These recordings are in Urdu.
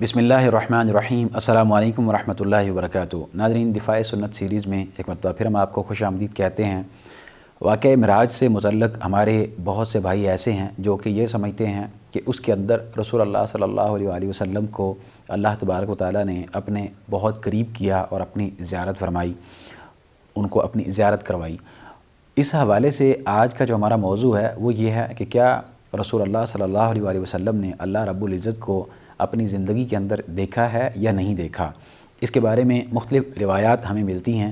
بسم اللہ الرحمن الرحیم۔ السلام علیکم ورحمۃ اللہ وبرکاتہ۔ ناظرین، دفاع سنت سیریز میں ایک مرتبہ پھر ہم آپ کو خوش آمدید کہتے ہیں۔ واقعہ معراج سے متعلق ہمارے بہت سے بھائی ایسے ہیں جو کہ یہ سمجھتے ہیں کہ اس کے اندر رسول اللہ صلی اللہ علیہ وآلہ وسلم کو اللہ تبارک و تعالیٰ نے اپنے بہت قریب کیا اور اپنی زیارت فرمائی، ان کو اپنی زیارت کروائی۔ اس حوالے سے آج کا جو ہمارا موضوع ہے وہ یہ ہے کہ کیا رسول اللہ صلی اللہ علیہ وآلہ وسلم نے اللہ رب العزت کو اپنی زندگی کے اندر دیکھا ہے یا نہیں دیکھا۔ اس کے بارے میں مختلف روایات ہمیں ملتی ہیں۔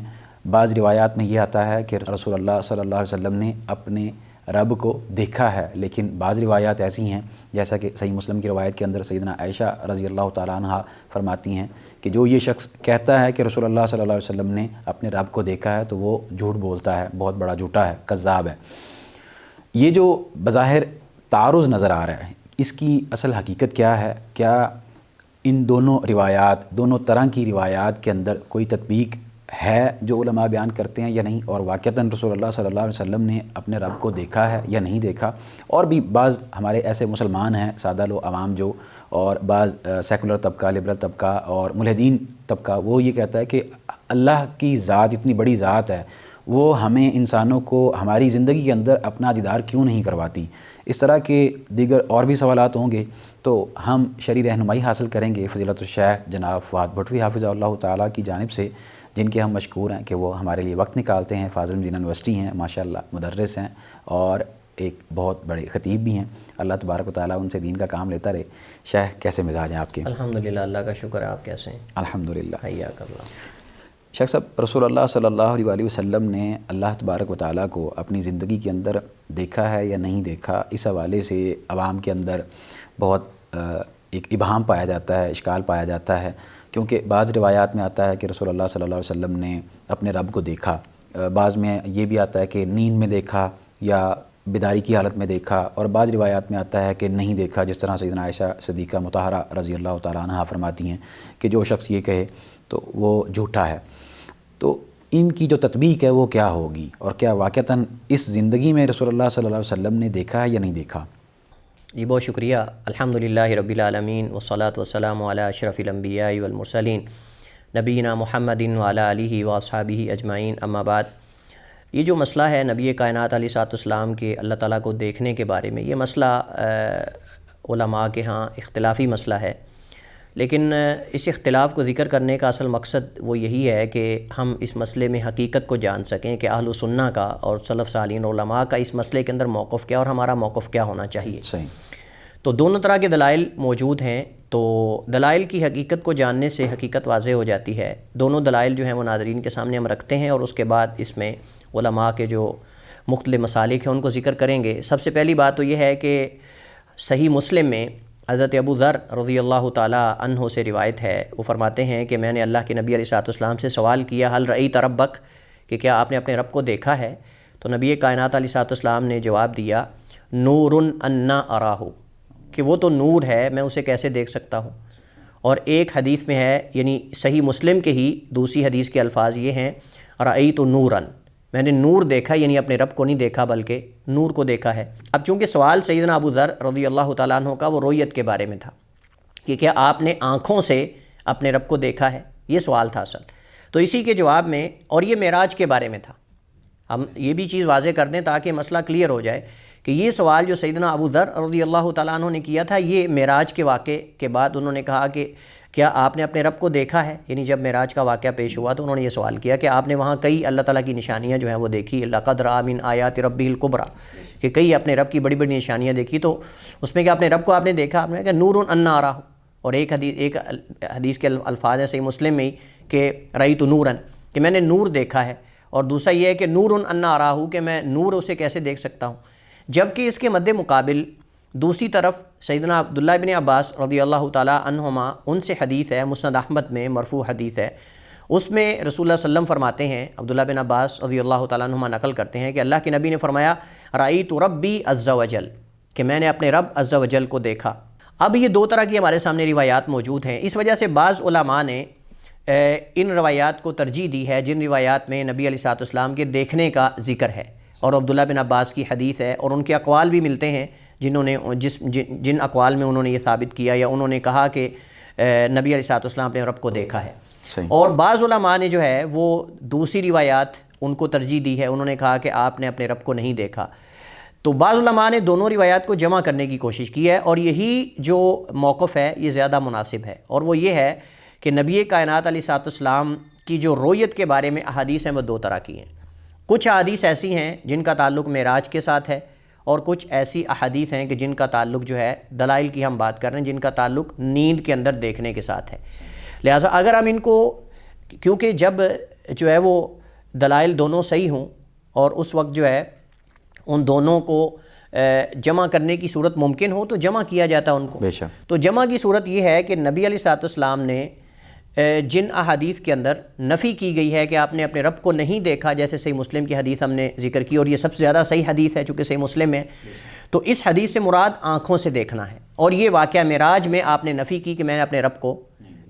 بعض روایات میں یہ آتا ہے کہ رسول اللہ صلی اللہ علیہ وسلم نے اپنے رب کو دیکھا ہے، لیکن بعض روایات ایسی ہیں جیسا کہ صحیح مسلم کی روایت کے اندر سیدنا عائشہ رضی اللہ تعالیٰ عنہ فرماتی ہیں کہ جو یہ شخص کہتا ہے کہ رسول اللہ صلی اللہ علیہ وسلم نے اپنے رب کو دیکھا ہے تو وہ جھوٹ بولتا ہے، بہت بڑا جھوٹا ہے، کذاب ہے۔ یہ جو بظاہر تعارض نظر آ رہا ہے، اس کی اصل حقیقت کیا ہے؟ کیا ان دونوں روایات، دونوں طرح کی روایات کے اندر کوئی تطبیق ہے جو علماء بیان کرتے ہیں یا نہیں، اور واقعتاً رسول اللہ صلی اللہ علیہ وسلم نے اپنے رب کو دیکھا ہے یا نہیں دیکھا؟ اور بھی بعض ہمارے ایسے مسلمان ہیں، سادہ لو عوام جو، اور بعض سیکولر طبقہ، لبرل طبقہ اور ملحدین طبقہ، وہ یہ کہتا ہے کہ اللہ کی ذات اتنی بڑی ذات ہے، وہ ہمیں انسانوں کو ہماری زندگی کے اندر اپنا دیدار کیوں نہیں کرواتی؟ اس طرح کے دیگر اور بھی سوالات ہوں گے تو ہم شرعی رہنمائی حاصل کریں گے فضیلت الشیخ جناب فؤاد بھٹوی حافظہ اللہ تعالیٰ کی جانب سے، جن کے ہم مشکور ہیں کہ وہ ہمارے لیے وقت نکالتے ہیں۔ فاضل مدینہ یونیورسٹی ہیں، ماشاءاللہ مدرس ہیں اور ایک بہت بڑے خطیب بھی ہیں۔ اللہ تبارک و تعالیٰ ان سے دین کا کام لیتا رہے۔ شیخ، کیسے مزاج ہیں آپ کے؟ الحمدللہ، اللہ کا شکر ہے۔ آپ کیسے ہیں؟ الحمدللہ۔ حیاک اللہ۔ شیخ صاحب، رسول اللہ صلی اللہ علیہ وآلہ وسلم نے اللہ تبارک و تعالیٰ کو اپنی زندگی کے اندر دیکھا ہے یا نہیں دیکھا، اس حوالے سے عوام کے اندر بہت ایک ابہام پایا جاتا ہے، اشکال پایا جاتا ہے، کیونکہ بعض روایات میں آتا ہے کہ رسول اللہ صلی اللہ علیہ وسلم نے اپنے رب کو دیکھا، بعض میں یہ بھی آتا ہے کہ نیند میں دیکھا یا بیداری کی حالت میں دیکھا، اور بعض روایات میں آتا ہے کہ نہیں دیکھا، جس طرح سیدنا عائشہ صدیقہ مطہرہ رضی اللہ تعالیٰ عنہا فرماتی ہیں کہ جو شخص یہ کہے تو وہ جھوٹا ہے۔ تو ان کی جو تطبیق ہے وہ کیا ہوگی، اور کیا واقعتاً اس زندگی میں رسول اللہ صلی اللہ علیہ وسلم نے دیکھا ہے یا نہیں دیکھا؟ جی بہت شکریہ۔ الحمدللہ رب العالمین والصلاة والسلام علی اشرف الانبیاء والمرسلین نبینا محمد وعلی آلہ واصحابہ اجمعین، اما بعد۔ یہ جو مسئلہ ہے نبی کائنات علیہ الصلوۃ والسلام کے اللہ تعالیٰ کو دیکھنے کے بارے میں، یہ مسئلہ علماء کے ہاں اختلافی مسئلہ ہے، لیکن اس اختلاف کو ذکر کرنے کا اصل مقصد وہ یہی ہے کہ ہم اس مسئلے میں حقیقت کو جان سکیں کہ اہل سنہ کا اور سلف صالحین علماء کا اس مسئلے کے اندر موقف کیا اور ہمارا موقف کیا ہونا چاہیے۔ صحیح۔ تو دونوں طرح کے دلائل موجود ہیں، تو دلائل کی حقیقت کو جاننے سے حقیقت واضح ہو جاتی ہے۔ دونوں دلائل جو ہیں وہ ناظرین کے سامنے ہم رکھتے ہیں، اور اس کے بعد اس میں علماء کے جو مختلف مسالک ہیں ان کو ذکر کریں گے۔ سب سے پہلی بات تو یہ ہے کہ صحیح مسلم میں حضرت ابو ذر رضی اللہ تعالیٰ عنہ سے روایت ہے، وہ فرماتے ہیں کہ میں نے اللہ کے نبی علیہ الصلوۃ والسلام سے سوال کیا، حل رأیت ربک، کہ کیا آپ نے اپنے رب کو دیکھا ہے؟ تو نبی کائنات علیہ الصلوۃ والسلام نے جواب دیا، نور انا اراہ، کہ وہ تو نور ہے، میں اسے کیسے دیکھ سکتا ہوں۔ اور ایک حدیث میں ہے، یعنی صحیح مسلم کے ہی دوسری حدیث کے الفاظ یہ ہیں، رأیت نورا، میں نے نور دیکھا، یعنی اپنے رب کو نہیں دیکھا بلکہ نور کو دیکھا ہے۔ اب چونکہ سوال سیدنا ابو ذر رضی اللہ تعالیٰ عنہ کا وہ رؤیت کے بارے میں تھا کہ کیا آپ نے آنکھوں سے اپنے رب کو دیکھا ہے، یہ سوال تھا اصل۔ تو اسی کے جواب میں، اور یہ معراج کے بارے میں تھا، ہم یہ بھی چیز واضح کر دیں تاکہ مسئلہ کلیئر ہو جائے کہ یہ سوال جو سیدنا ابو ذر رضی اللہ تعالیٰ عنہ نے کیا تھا، یہ معراج کے واقعے کے بعد انہوں نے کہا کہ کیا آپ نے اپنے رب کو دیکھا ہے، یعنی جب معراج کا واقعہ پیش ہوا تو انہوں نے یہ سوال کیا کہ آپ نے وہاں کئی اللہ تعالیٰ کی نشانیاں جو ہیں وہ دیکھی، لقد رأى من آیات ربہ الکبریٰ، کہ کئی اپنے رب کی بڑی بڑی نشانیاں دیکھی، تو اس میں کہ اپنے رب کو آپ نے دیکھا، آپ نے کہا نور انا اراہ، اور ایک حدیث کے الفاظ ہے صحیح مسلم میں ہی کہ رأیت نورا، کہ میں نے نور دیکھا ہے، اور دوسرا یہ ہے کہ نور انا اراہ، کہ میں نور اسے کیسے دیکھ سکتا ہوں۔ جبکہ اس کے مد مقابل دوسری طرف سیدنا عبداللہ بن عباس رضی اللہ تعالیٰ عنہما، ان سے حدیث ہے، مسند احمد میں مرفوع حدیث ہے، اس میں رسول اللہ صلی اللہ علیہ وسلم فرماتے ہیں، عبداللہ بن عباس رضی اللہ تعالیٰ عنہما نقل کرتے ہیں کہ اللہ کے نبی نے فرمایا، رأیت ربی عز وجل، کہ میں نے اپنے رب عز وجل کو دیکھا۔ اب یہ دو طرح کی ہمارے سامنے روایات موجود ہیں، اس وجہ سے بعض علماء نے ان روایات کو ترجیح دی ہے جن روایات میں نبی علیہ الصلوۃ والسلام کے دیکھنے کا ذکر ہے، اور عبداللہ بن عباس کی حدیث ہے، اور ان کے اقوال بھی ملتے ہیں جن اقوال میں انہوں نے یہ ثابت کیا، یا انہوں نے کہا کہ نبی علیہ الصلوۃ والسلام اپنے رب کو دیکھا ہے۔ صحیح۔ اور بعض علماء نے جو ہے وہ دوسری روایات ان کو ترجیح دی ہے، انہوں نے کہا کہ آپ نے اپنے رب کو نہیں دیکھا۔ تو بعض علماء نے دونوں روایات کو جمع کرنے کی کوشش کی ہے، اور یہی جو موقف ہے یہ زیادہ مناسب ہے، اور وہ یہ ہے کہ نبی کائنات علیہ الصلوۃ والسلام کی جو رؤیت کے بارے میں احادیث ہیں وہ دو طرح کی ہیں۔ کچھ احادیث ایسی ہیں جن کا تعلق معراج کے ساتھ ہے، اور کچھ ایسی احادیث ہیں کہ جن کا تعلق جو ہے دلائل کی ہم بات کر رہے ہیں جن کا تعلق نیند کے اندر دیکھنے کے ساتھ ہے۔ لہٰذا اگر ہم ان کو، کیونکہ جب جو ہے وہ دلائل دونوں صحیح ہوں اور اس وقت جو ہے ان دونوں کو جمع کرنے کی صورت ممکن ہو تو جمع کیا جاتا ہے ان کو۔ بے شک۔ تو جمع کی صورت یہ ہے کہ نبی علیہ الصلوۃ والسلام نے جن احادیث کے اندر نفی کی گئی ہے کہ آپ نے اپنے رب کو نہیں دیکھا، جیسے صحیح مسلم کی حدیث ہم نے ذکر کی، اور یہ سب سے زیادہ صحیح حدیث ہے چونکہ صحیح مسلم ہے، تو اس حدیث سے مراد آنکھوں سے دیکھنا ہے، اور یہ واقعہ معراج میں آپ نے نفی کی کہ میں نے اپنے رب کو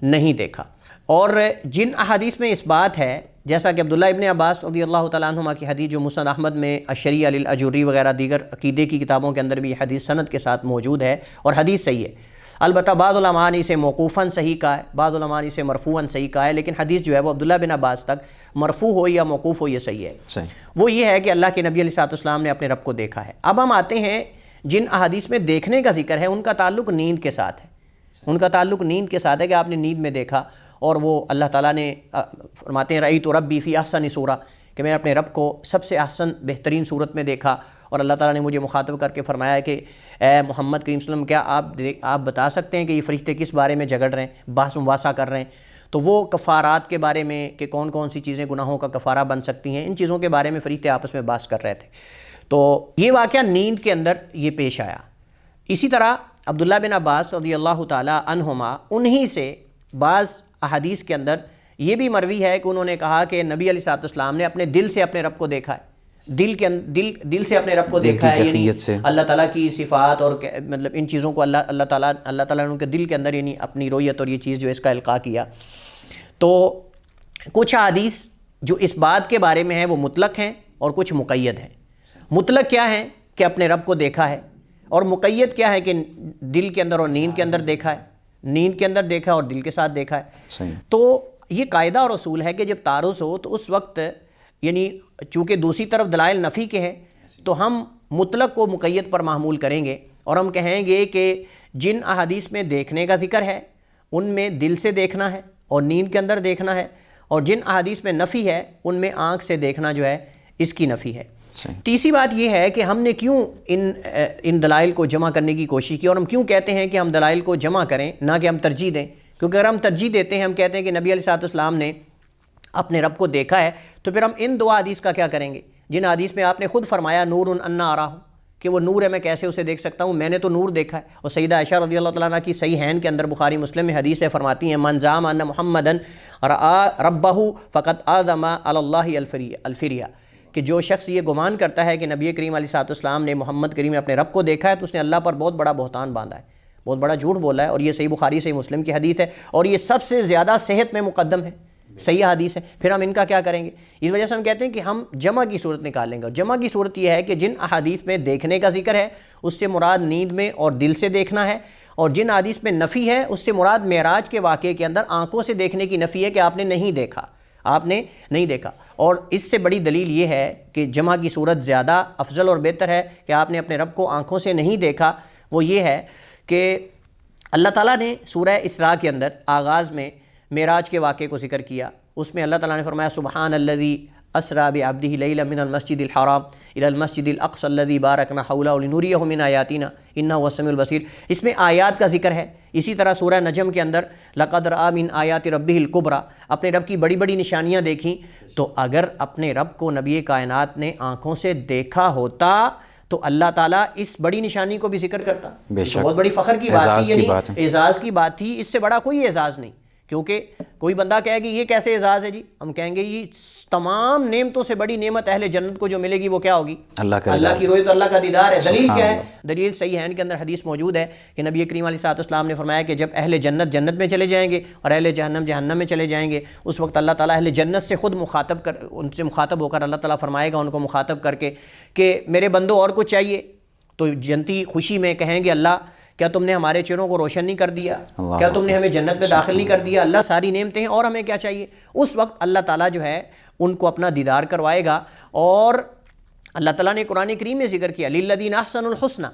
نہیں دیکھا۔ اور جن احادیث میں اس بات ہے، جیسا کہ عبداللہ ابن عباس رضی اللہ تعالیٰ عنہما کی حدیث جو مسند احمد میں الشریعہ للاجوری وغیرہ دیگر عقیدے کی کتابوں کے اندر بھی یہ حدیث سند کے ساتھ موجود ہے اور حدیث صحیح ہے۔ البتہ بعض علماء نے اسے موقوفاً صحیح کہا ہے، بعض علماء نے اسے مرفوعاً صحیح کہا ہے، لیکن حدیث جو ہے وہ عبداللہ بن عباس تک مرفوع ہو یا موقوف ہو یہ صحیح ہے۔ وہ یہ ہے کہ اللہ کے نبی علیہ الصلوۃ والسلام نے اپنے رب کو دیکھا ہے۔ اب ہم آتے ہیں جن احادیث میں دیکھنے کا ذکر ہے ان کا تعلق نیند کے ساتھ ہے، ان کا تعلق نیند کے ساتھ ہے کہ آپ نے نیند میں دیکھا، اور وہ اللہ تعالیٰ نے فرماتے ہیں رأیت ربی فی احسن صورہ، کہ میں نے اپنے رب کو سب سے احسن بہترین صورت میں دیکھا، اور اللہ تعالیٰ نے مجھے مخاطب کر کے فرمایا کہ اے محمد کریم صلی اللہ علیہ وسلم کیا آپ بتا سکتے ہیں کہ یہ فرشتے کس بارے میں جھگڑ رہے ہیں، بحث مباحثہ کر رہے ہیں؟ تو وہ کفارات کے بارے میں کہ کون کون سی چیزیں گناہوں کا کفارہ بن سکتی ہیں، ان چیزوں کے بارے میں فرشتے آپس میں بحث کر رہے تھے۔ تو یہ واقعہ نیند کے اندر یہ پیش آیا۔ اسی طرح عبداللہ بن عباس رضی اللہ تعالیٰ عنہما انہی سے بعض احادیث کے اندر یہ بھی مروی ہے کہ انہوں نے کہا کہ نبی علیہ الصلوۃ والسلام نے اپنے دل سے اپنے رب کو دیکھا ہے، دل سے اپنے رب کو دیکھا ہے، یعنی اللہ تعالیٰ کی صفات اور مطلب ان چیزوں کو اللہ تعالیٰ نے ان کے دل کے اندر یعنی اپنی رؤیت اور یہ چیز جو اس کا القاء کیا۔ تو کچھ احادیث جو اس بات کے بارے میں ہیں وہ مطلق ہیں اور کچھ مقید ہیں۔ مطلق کیا ہے کہ اپنے رب کو دیکھا ہے، اور مقید کیا ہے کہ دل کے اندر اور نیند کے اندر دیکھا ہے، نیند کے اندر دیکھا اور دل کے ساتھ دیکھا ہے۔ تو یہ قاعدہ اور اصول ہے کہ جب تعارض ہو تو اس وقت یعنی چونکہ دوسری طرف دلائل نفی کے ہیں تو ہم مطلق کو مقید پر محمول کریں گے، اور ہم کہیں گے کہ جن احادیث میں دیکھنے کا ذکر ہے ان میں دل سے دیکھنا ہے اور نیند کے اندر دیکھنا ہے، اور جن احادیث میں نفی ہے ان میں آنکھ سے دیکھنا جو ہے اس کی نفی ہے۔ تیسری بات یہ ہے کہ ہم نے کیوں ان دلائل کو جمع کرنے کی کوشش کی، اور ہم کیوں کہتے ہیں کہ ہم دلائل کو جمع کریں نہ کہ ہم ترجیح دیں، کیونکہ اگر ہم ترجیح دیتے ہیں، ہم کہتے ہیں کہ نبی علیہ الصلوۃ والسلام نے اپنے رب کو دیکھا ہے، تو پھر ہم ان دو حدیث کا کیا کریں گے جن حدیث میں آپ نے خود فرمایا نور انا اراہ، کہ وہ نور ہے میں کیسے اسے دیکھ سکتا ہوں، میں نے تو نور دیکھا ہے۔ اور سیدہ عائشہ رضی اللہ تعالیٰ عنہ کی صحیحین کے اندر بخاری مسلم میں حدیث ہے، فرماتی ہیں من زعم ان محمدًا رأى ربہ فقد اعظم علی اللہ الفریہ، کہ جو شخص یہ گمان کرتا ہے کہ نبی کریم علیہ الصلوۃ والسلام نے محمد کریم نے اپنے رب کو دیکھا ہے تو اس نے اللہ پر بہت بڑا بہتان باندھا ہے، بہت بڑا جھوٹ بولا ہے، اور یہ صحیح بخاری صحیح مسلم کی حدیث ہے، اور یہ سب سے زیادہ صحت میں مقدم ہے، صحیح حدیث ہے۔ پھر ہم ان کا کیا کریں گے؟ اس وجہ سے ہم کہتے ہیں کہ ہم جمع کی صورت نکالیں گے، اور جمع کی صورت یہ ہے کہ جن احادیث میں دیکھنے کا ذکر ہے اس سے مراد نیند میں اور دل سے دیکھنا ہے، اور جن حدیث میں نفی ہے اس سے مراد معراج کے واقعے کے اندر آنکھوں سے دیکھنے کی نفی ہے کہ آپ نے نہیں دیکھا، آپ نے نہیں دیکھا۔ اور اس سے بڑی دلیل یہ ہے کہ جمع کی صورت زیادہ افضل اور بہتر ہے کہ آپ نے اپنے رب کو آنکھوں سے نہیں دیکھا، وہ یہ ہے کہ اللہ تعالیٰ نے سورہ اسراء کے اندر آغاز میں معراج کے واقعے کو ذکر کیا، اس میں اللہ تعالیٰ نے فرمایا سبحان الذی اسریٰ بعبدہ لیلا من المسجد الحرام الی المسجد الاقصی الذی بارکنا حولہ لنریہ من آیاتنا انہ هو السمیع البصیر، اس میں آیات کا ذکر ہے۔ اسی طرح سورہ نجم کے اندر لقد رأى من آیات ربہ الکبریٰ، اپنے رب کی بڑی بڑی نشانیاں دیکھیں۔ تو اگر اپنے رب کو نبی کائنات نے آنکھوں سے دیکھا ہوتا تو اللہ تعالیٰ اس بڑی نشانی کو بھی ذکر کرتا، بہت بڑی فخر کی بات تھی، یعنی اعزاز کی بات تھی، اس سے بڑا کوئی اعزاز نہیں۔ کیونکہ کوئی بندہ کہے کہ یہ کیسے اعزاز ہے جی، ہم کہیں گے یہ تمام نعمتوں سے بڑی نعمت اہل جنت کو جو ملے گی وہ کیا ہوگی؟ اللہ کی رؤیت، اللہ کا دیدار ہے۔ دلیل کیا ہے؟ دلیل صحیح ہے، ان کے اندر حدیث موجود ہے کہ نبی کریم علیہ الصلوۃ والسلام نے فرمایا کہ جب اہل جنت جنت میں چلے جائیں گے اور اہل جہنم جہنم میں چلے جائیں گے، اس وقت اللہ تعالیٰ اہل جنت سے خود ان سے مخاطب ہو کر اللہ تعالیٰ فرمائے گا ان کو مخاطب کر کے کہ میرے بندو اور کچھ چاہیے؟ تو جنتی خوشی میں کہیں گے اللہ کیا تم نے ہمارے چہروں کو روشن نہیں کر دیا؟ کیا تم نے ہمیں جنت میں داخل نہیں کر دیا؟ اللہ ساری نعمتیں ہیں اور ہمیں کیا چاہیے؟ اس وقت اللہ تعالیٰ جو ہے ان کو اپنا دیدار کروائے گا. اور اللہ تعالیٰ نے قرآن کریم میں ذکر کیا للذین احسنوا الحسنی،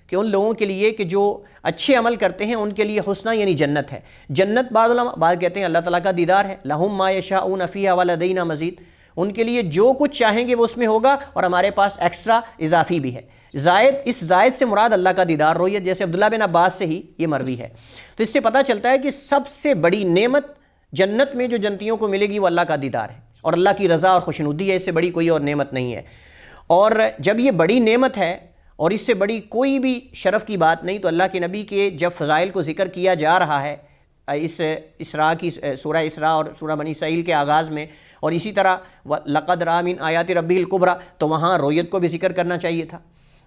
کہ ان لوگوں کے لیے کہ جو اچھے عمل کرتے ہیں ان کے لیے حسنہ یعنی جنت ہے. جنت بعض علماء بعض کہتے ہیں اللہ تعالیٰ کا دیدار ہے. لہم ما یشاءون فیہا ولدینا مزید، ان کے لیے جو کچھ چاہیں گے وہ اس میں ہوگا اور ہمارے پاس ایکسٹرا اضافی بھی ہے. زائد، اس زائد سے مراد اللہ کا دیدار رویت، جیسے عبداللہ بن عباس سے ہی یہ مروی ہے. تو اس سے پتہ چلتا ہے کہ سب سے بڑی نعمت جنت میں جو جنتیوں کو ملے گی وہ اللہ کا دیدار ہے اور اللہ کی رضا اور خوشنودی ہے. اس سے بڑی کوئی اور نعمت نہیں ہے. اور جب یہ بڑی نعمت ہے اور اس سے بڑی کوئی بھی شرف کی بات نہیں، تو اللہ کے نبی کے جب فضائل کو ذکر کیا جا رہا ہے اس اسراء کی سورہ اسراء اور سورہ بنی اسرائیل کے آغاز میں، اور اسی طرح لقد رأى من آیات ربہ الکبریٰ، تو وہاں رویت کو بھی ذکر کرنا چاہیے تھا.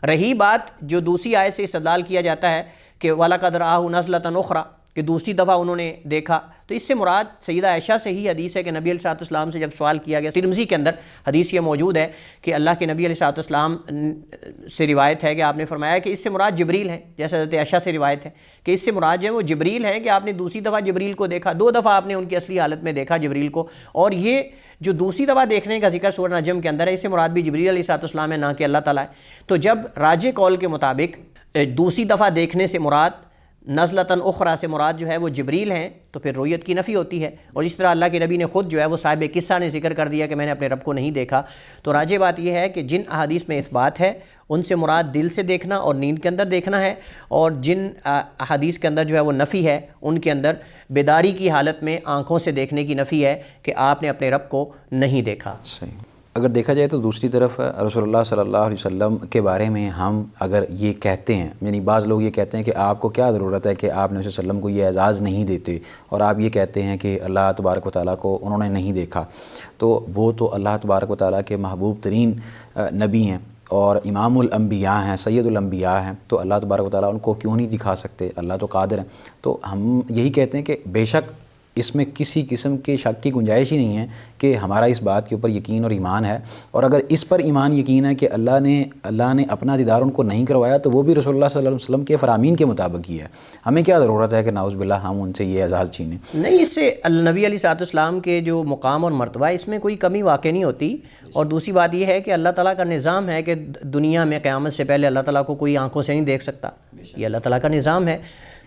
رہی بات جو دوسری آیت سے استدلال کیا جاتا ہے کہ وَلَقَدْ رَآهُ نَزْلَةً أُخْرَىٰ، کہ دوسری دفعہ انہوں نے دیکھا، تو اس سے مراد سیدہ عائشہ سے ہی حدیث ہے کہ نبی علیہ السلام سے جب سوال کیا گیا، ترمذی کے اندر حدیث یہ موجود ہے کہ اللہ کے نبی علیہ السلام سے روایت ہے کہ آپ نے فرمایا کہ اس سے مراد جبریل ہے، جیسے حضرت عائشہ سے روایت ہے کہ اس سے مراد جو ہے وہ جبریل ہے، کہ آپ نے دوسری دفعہ جبریل کو دیکھا. 2 دفعہ آپ نے ان کی اصلی حالت میں دیکھا جبریل کو. اور یہ جو دوسری دفعہ دیکھنے کا ذکر سورہ نجم کے اندر ہے، اس سے مراد بھی جبریل علیہ السلام ہے، نہ کہ اللہ تعالیٰ ہے. تو جب راجح قول کے مطابق دوسری دفعہ دیکھنے سے مراد نزلتاً اخرى سے مراد جو ہے وہ جبریل ہیں، تو پھر رویت کی نفی ہوتی ہے. اور اس طرح اللہ کے نبی نے خود جو ہے وہ صاحب قصہ نے ذکر کر دیا کہ میں نے اپنے رب کو نہیں دیکھا. تو راجح بات یہ ہے کہ جن احادیث میں اثبات ہے ان سے مراد دل سے دیکھنا اور نیند کے اندر دیکھنا ہے، اور جن احادیث کے اندر جو ہے وہ نفی ہے ان کے اندر بیداری کی حالت میں آنکھوں سے دیکھنے کی نفی ہے کہ آپ نے اپنے رب کو نہیں دیکھا. صحیح. اگر دیکھا جائے تو دوسری طرف رسول اللہ صلی اللہ علیہ وسلم کے بارے میں ہم اگر یہ کہتے ہیں، یعنی بعض لوگ یہ کہتے ہیں کہ آپ کو کیا ضرورت ہے کہ آپ نبی صلی اللہ علیہ وسلم کو یہ اعزاز نہیں دیتے، اور آپ یہ کہتے ہیں کہ اللہ تبارک و تعالیٰ کو انہوں نے نہیں دیکھا. تو وہ تو اللہ تبارک و تعالیٰ کے محبوب ترین نبی ہیں اور امام الانبیاء ہیں، سید الانبیاء ہیں، تو اللہ تبارک و تعالیٰ ان کو کیوں نہیں دکھا سکتے؟ اللہ تو قادر ہیں. تو ہم یہی کہتے ہیں کہ بے شک اس میں کسی قسم کے شک کی گنجائش ہی نہیں ہے کہ ہمارا اس بات کے اوپر یقین اور ایمان ہے. اور اگر اس پر ایمان یقین ہے کہ اللہ نے اپنا دیدار ان کو نہیں کروایا، تو وہ بھی رسول اللہ صلی اللہ علیہ وسلم کے فرامین کے مطابق ہی ہے. ہمیں کیا ضرورت ہے کہ نعوذ باللہ ہم ان سے یہ اعزاز چھینیں؟ نہیں، اس سے نبی علیہ السلام کے جو مقام اور مرتبہ اس میں کوئی کمی واقع نہیں ہوتی. اور دوسری بات یہ ہے کہ اللہ تعالیٰ کا نظام ہے کہ دنیا میں قیامت سے پہلے اللہ تعالیٰ کو کوئی آنکھوں سے نہیں دیکھ سکتا. یہ اللہ تعالیٰ کا نظام ہے.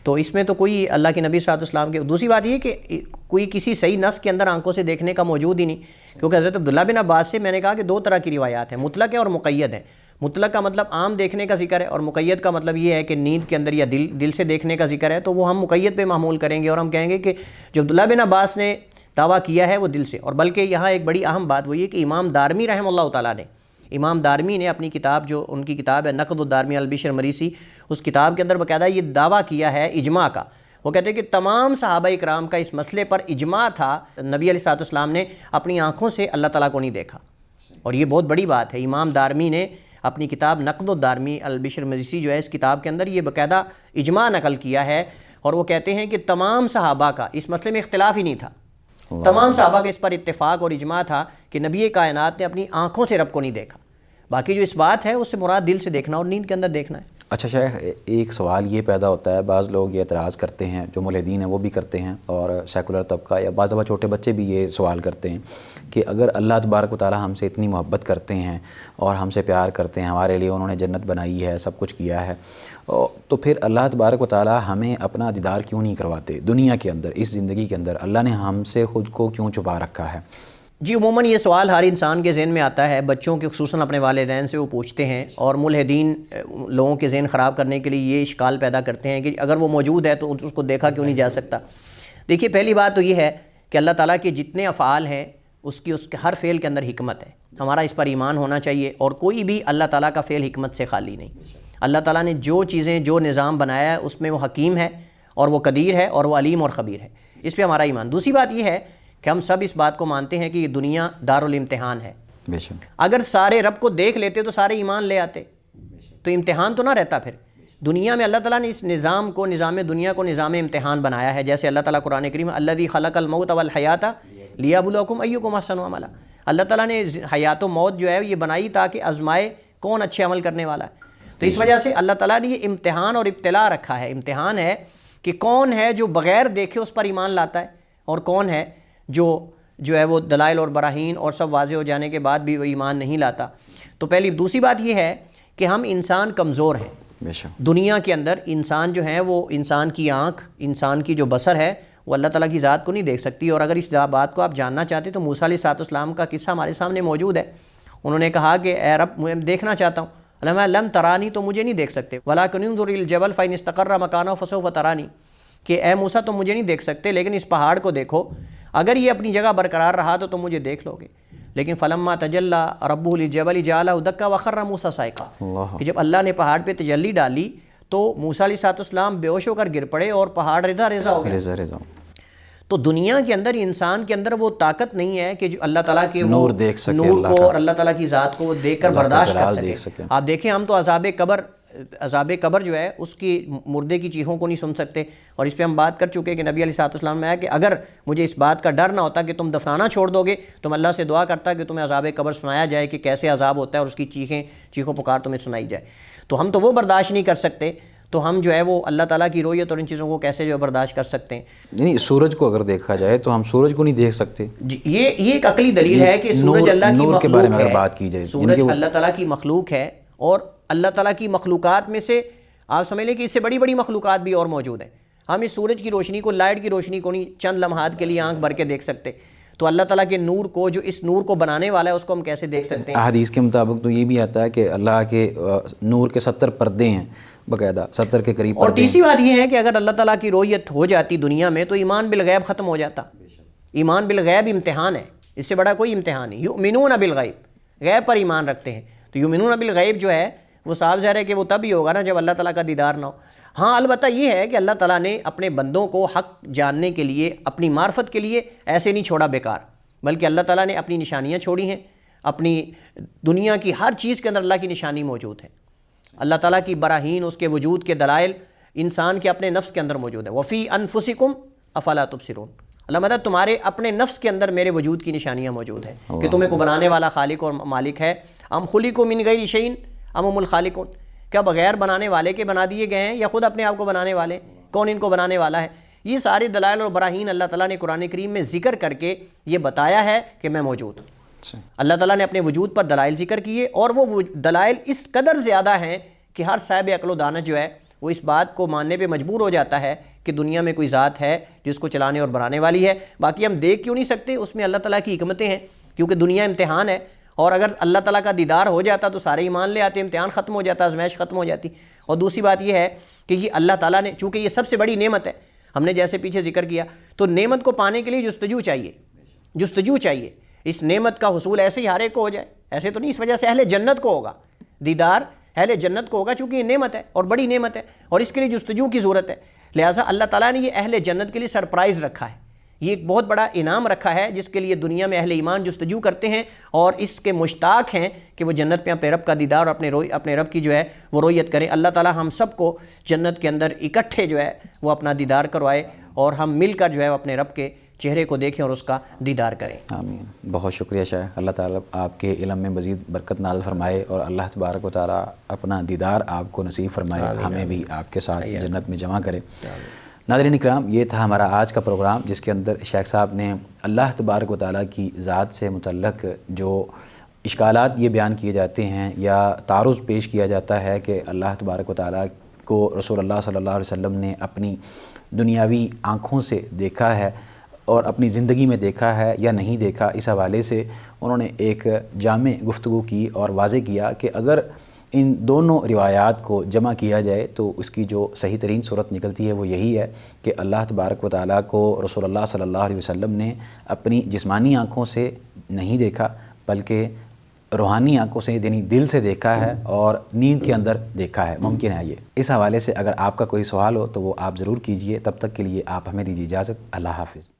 تو اس میں تو کوئی اللہ کے نبی صلی اللہ علیہ وسلم کے. دوسری بات یہ کہ کوئی کسی صحیح نص کے اندر آنکھوں سے دیکھنے کا موجود ہی نہیں، کیونکہ حضرت عبداللہ بن عباس سے میں نے کہا کہ 2 طرح کی روایات ہیں، مطلق ہے اور مقید ہے. مطلق کا مطلب عام دیکھنے کا ذکر ہے، اور مقید کا مطلب یہ ہے کہ نیند کے اندر یا دل سے دیکھنے کا ذکر ہے. تو وہ ہم مقید پہ معمول کریں گے اور ہم کہیں گے کہ جو عبداللہ بن عباس نے دعویٰ کیا ہے وہ دل سے. اور بلکہ یہاں ایک بڑی اہم بات وہ یہ کہ امام دارمی رحمہ اللہ تعالیٰ نے، امام دارمی نے اپنی کتاب، جو ان کی کتاب ہے نقد الدارمی البشر مریسی، اس کتاب کے اندر باقاعدہ یہ دعویٰ کیا ہے اجماع کا. وہ کہتے ہیں کہ تمام صحابہ اکرام کا اس مسئلے پر اجماع تھا، نبی علیہ السلام نے اپنی آنکھوں سے اللہ تعالیٰ کو نہیں دیکھا. اور یہ بہت بڑی بات ہے. امام دارمی نے اپنی کتاب نقد الدارمی البشر مریسی جو ہے اس کتاب کے اندر یہ باقاعدہ اجماع نقل کیا ہے. اور وہ کہتے ہیں کہ تمام صحابہ کا اس مسئلے میں اختلاف ہی نہیں تھا، تمام صحابہ کا اس پر اتفاق اور اجماع تھا کہ نبی کائنات نے اپنی آنکھوں سے رب کو نہیں دیکھا. باقی جو اس بات ہے اس سے مراد دل سے دیکھنا اور نیند کے اندر دیکھنا ہے. اچھا شیخ، ایک سوال یہ پیدا ہوتا ہے، بعض لوگ یہ اعتراض کرتے ہیں، جو ملحدین ہیں وہ بھی کرتے ہیں، اور سیکولر طبقہ یا بعض دفعہ چھوٹے بچے بھی یہ سوال کرتے ہیں کہ اگر اللہ تبارک و تعالیٰ ہم سے اتنی محبت کرتے ہیں اور ہم سے پیار کرتے ہیں، ہمارے لیے انہوں نے جنت بنائی ہے، سب کچھ کیا ہے، تو پھر اللہ تبارک و تعالیٰ ہمیں اپنا دیدار کیوں نہیں کرواتے دنیا کے اندر، اس زندگی کے اندر؟ اللہ نے ہم سے خود کو کیوں چھپا رکھا ہے؟ جی عموماً یہ سوال ہر انسان کے ذہن میں آتا ہے، بچوں کے خصوصاً اپنے والدین سے وہ پوچھتے ہیں، اور ملحدین لوگوں کے ذہن خراب کرنے کے لیے یہ اشکال پیدا کرتے ہیں کہ اگر وہ موجود ہے تو اس کو دیکھا کیوں نہیں جا سکتا. دیکھیے، پہلی بات تو یہ ہے کہ اللہ تعالیٰ کے جتنے افعال ہیں اس کے ہر فعل کے اندر حکمت ہے. ہمارا اس پر ایمان ہونا چاہیے، اور کوئی بھی اللہ تعالیٰ کا فعل حکمت سے خالی نہیں. اللہ تعالیٰ نے جو چیزیں، جو نظام بنایا ہے اس میں وہ حکیم ہے اور وہ قدیر ہے اور وہ علیم اور خبیر ہے. اس پہ ہمارا ایمان. دوسری بات یہ ہے کہ ہم سب اس بات کو مانتے ہیں کہ یہ دنیا دارالامتحان ہے. بے شک. اگر سارے رب کو دیکھ لیتے تو سارے ایمان لے آتے، تو امتحان تو نہ رہتا. پھر دنیا میں اللہ تعالیٰ نے اس نظام کو، نظام دنیا کو نظام امتحان بنایا ہے. جیسے اللہ تعالیٰ قرآن کریم الذی خلق الموت والحیات لیبلوکم ایکم احسن عملا، اللہ تعالیٰ نے حیات و موت جو ہے یہ بنائی تاکہ آزمائے کون اچھے عمل کرنے والا ہے. تو اس وجہ سے اللہ تعالیٰ نے یہ امتحان اور ابتلا رکھا ہے. امتحان ہے کہ کون ہے جو بغیر دیکھے اس پر ایمان لاتا ہے، اور کون ہے جو ہے وہ دلائل اور براہین اور سب واضح ہو جانے کے بعد بھی وہ ایمان نہیں لاتا. تو پہلی دوسری بات یہ ہے کہ ہم انسان کمزور ہیں. دنیا کے اندر انسان جو ہے وہ انسان کی آنکھ، انسان کی جو بصر ہے وہ اللہ تعالیٰ کی ذات کو نہیں دیکھ سکتی. اور اگر اس بات کو آپ جاننا چاہتے تو موسیٰ علیہ السلام کا قصہ ہمارے سامنے موجود ہے. انہوں نے کہا کہ اے رب میں دیکھنا چاہتا ہوں، علامہ لن ترانی، تو مجھے نہیں دیکھ سکتے، وَلَٰكِنِ انظُرْ إِلَى الْجَبَلِ فَإِنِ اسْتَقَرَّ مَكَانَهُ فَسَوْفَ تَرَانِي، کہ اے موسیٰ تم مجھے نہیں دیکھ سکتے لیکن اس پہاڑ کو دیکھو، اگر یہ اپنی جگہ برقرار رہا تو تم مجھے دیکھ لو گے. لیکن فلما تجلی ربہ للجبل جعلہ دکا وخر موسیٰ صعقا، کہ جب اللہ نے پہاڑ پہ تجلی ڈالی تو موسیٰ علیہ السلام بے ہوش ہو کر گر پڑے اور پہاڑ ریزہ ریزہ ہو گیا. تو دنیا کے اندر انسان کے اندر وہ طاقت نہیں ہے کہ جو اللہ تعالیٰ کے نور دیکھ سکے، نور کو اور اللہ تعالیٰ کی ذات کو وہ دیکھ کر برداشت کر سکے. آپ دیکھیں ہم تو عذاب قبر جو ہے اس کی مردے کی چیخوں کو نہیں سن سکتے. اور اس پہ ہم بات کر چکے کہ نبی علیہ السلام میں آیا کہ اگر مجھے اس بات کا ڈر نہ ہوتا کہ تم دفنانا چھوڑ دو گے تو میں اللہ سے دعا کرتا کہ تمہیں عذاب قبر سنایا جائے کہ کیسے عذاب ہوتا ہے اور اس کی چیخوں پکار تمہیں سنائی جائے. تو ہم تو وہ برداشت نہیں کر سکتے، تو ہم جو ہے وہ اللہ تعالیٰ کی رویت اور ان چیزوں کو کیسے جو ہے برداشت کر سکتے ہیں. یعنی سورج کو اگر دیکھا جائے تو ہم سورج کو نہیں دیکھ سکتے. جی یہ ایک عقلی دلیل ہے کہ سورج اللہ کی نور کے بارے میں مخلوق اگر بات کی ہے. جائے سورج اللہ تعالیٰ کی مخلوق ہے، اور اللہ تعالیٰ کی مخلوقات میں سے آپ سمجھ لیں کہ اس سے بڑی بڑی مخلوقات بھی اور موجود ہیں. ہم اس سورج کی روشنی کو، لائٹ کی روشنی کو نہیں چند لمحات کے لیے آنکھ بھر کے دیکھ سکتے. تو اللہ تعالیٰ کے نور کو، جو اس نور کو بنانے والا ہے، اس کو ہم کیسے دیکھ سکتے ہیں؟ احادیث کے مطابق تو یہ بھی آتا ہے کہ اللہ کے نور کے 70 پردے ہیں، باقاعدہ 70 کے قریب. اور تیسری بات یہ ہے کہ اگر اللہ تعالیٰ کی رویت ہو جاتی دنیا میں تو ایمان بالغیب ختم ہو جاتا. ایمان بالغیب امتحان ہے، اس سے بڑا کوئی امتحان نہیں. یؤمنون بالغیب، غیب پر ایمان رکھتے ہیں. تو یؤمنون بالغیب جو ہے وہ صاف ظاہر ہے کہ وہ تب ہی ہوگا نا جب اللہ تعالیٰ کا دیدار نہ ہو. ہاں البتہ یہ ہے کہ اللہ تعالیٰ نے اپنے بندوں کو حق جاننے کے لیے، اپنی معرفت کے لیے ایسے نہیں چھوڑا بیکار، بلکہ اللہ تعالیٰ نے اپنی نشانیاں چھوڑی ہیں. اپنی دنیا کی ہر چیز کے اندر اللہ کی نشانی موجود ہے. اللہ تعالیٰ کی براہین، اس کے وجود کے دلائل انسان کے اپنے نفس کے اندر موجود ہے. وفی انفسکم افلا تبصرون، اللہ مدد تمہارے اپنے نفس کے اندر میرے وجود کی نشانیاں موجود ہیں کہ تمہیں کو بنانے والا خالق اور مالک ہے. ام خلقوا من غیر شیء ام هم الخالقون، کیا بغیر بنانے والے کے بنا دیے گئے ہیں یا خود اپنے آپ کو بنانے والے؟ کون ان کو بنانے والا ہے؟ یہ سارے دلائل اور براہین اللہ تعالیٰ نے قرآن کریم میں ذکر کر کے یہ بتایا ہے کہ میں موجود ہوں. اللہ تعالیٰ نے اپنے وجود پر دلائل ذکر کیے، اور وہ دلائل اس قدر زیادہ ہیں کہ ہر صاحب عقل و دانش جو ہے وہ اس بات کو ماننے پہ مجبور ہو جاتا ہے کہ دنیا میں کوئی ذات ہے جس کو چلانے اور بنانے والی ہے. باقی ہم دیکھ کیوں نہیں سکتے؟ اس میں اللہ تعالیٰ کی حکمتیں ہیں، کیونکہ دنیا امتحان ہے، اور اگر اللہ تعالیٰ کا دیدار ہو جاتا تو سارے ایمان لے آتے، امتحان ختم ہو جاتا، آزمائش ختم ہو جاتی. اور دوسری بات یہ ہے کہ یہ اللہ تعالیٰ نے، چونکہ یہ سب سے بڑی نعمت ہے، ہم نے جیسے پیچھے ذکر کیا، تو نعمت کو پانے کے لیے جستجو چاہیے. اس نعمت کا حصول ایسے ہی ہر ایک کو ہو جائے ایسے تو نہیں. اس وجہ سے اہل جنت کو ہوگا دیدار، اہل جنت کو ہوگا، چونکہ یہ نعمت ہے اور بڑی نعمت ہے، اور اس کے لیے جستجو کی ضرورت ہے. لہٰذا اللہ تعالیٰ نے یہ اہل جنت کے لیے سرپرائز رکھا ہے، یہ ایک بہت بڑا انعام رکھا ہے جس کے لیے دنیا میں اہل ایمان جستجو کرتے ہیں اور اس کے مشتاق ہیں کہ وہ جنت میں اپنے رب کا دیدار اور اپنے رب کی جو ہے وہ رویت کریں. اللہ تعالیٰ ہم سب کو جنت کے اندر اکٹھے جو ہے وہ اپنا دیدار کروائے اور ہم مل کر جو ہے اپنے رب کے چہرے کو دیکھیں اور اس کا دیدار کریں. آمین. بہت شکریہ شیخ. اللہ تعالیٰ آپ کے علم میں مزید برکت نازل فرمائے اور اللہ تبارک و تعالیٰ اپنا دیدار آپ کو نصیب فرمائے، ہمیں بھی آپ کے ساتھ جنت میں جمع کرے. ناظرین اکرام، یہ تھا ہمارا آج کا پروگرام جس کے اندر شیخ صاحب نے اللہ تبارک و تعالیٰ کی ذات سے متعلق جو اشکالات یہ بیان کیے جاتے ہیں یا تعارض پیش کیا جاتا ہے کہ اللہ تبارک و تعالیٰ کو رسول اللہ صلی اللہ علیہ وسلم نے اپنی دنیاوی آنکھوں سے دیکھا ہے اور اپنی زندگی میں دیکھا ہے یا نہیں دیکھا، اس حوالے سے انہوں نے ایک جامع گفتگو کی اور واضح کیا کہ اگر ان دونوں روایات کو جمع کیا جائے تو اس کی جو صحیح ترین صورت نکلتی ہے وہ یہی ہے کہ اللہ تبارک و تعالیٰ کو رسول اللہ صلی اللہ علیہ وسلم نے اپنی جسمانی آنکھوں سے نہیں دیکھا بلکہ روحانی آنکھوں سے، یعنی دل سے دیکھا ہے اور نیند کے اندر دیکھا ہے. ممکن ہے یہ. اس حوالے سے اگر آپ کا کوئی سوال ہو تو وہ آپ ضرور کیجئے. تب تک کے لیے آپ ہمیں دیجیے اجازت. اللہ حافظ.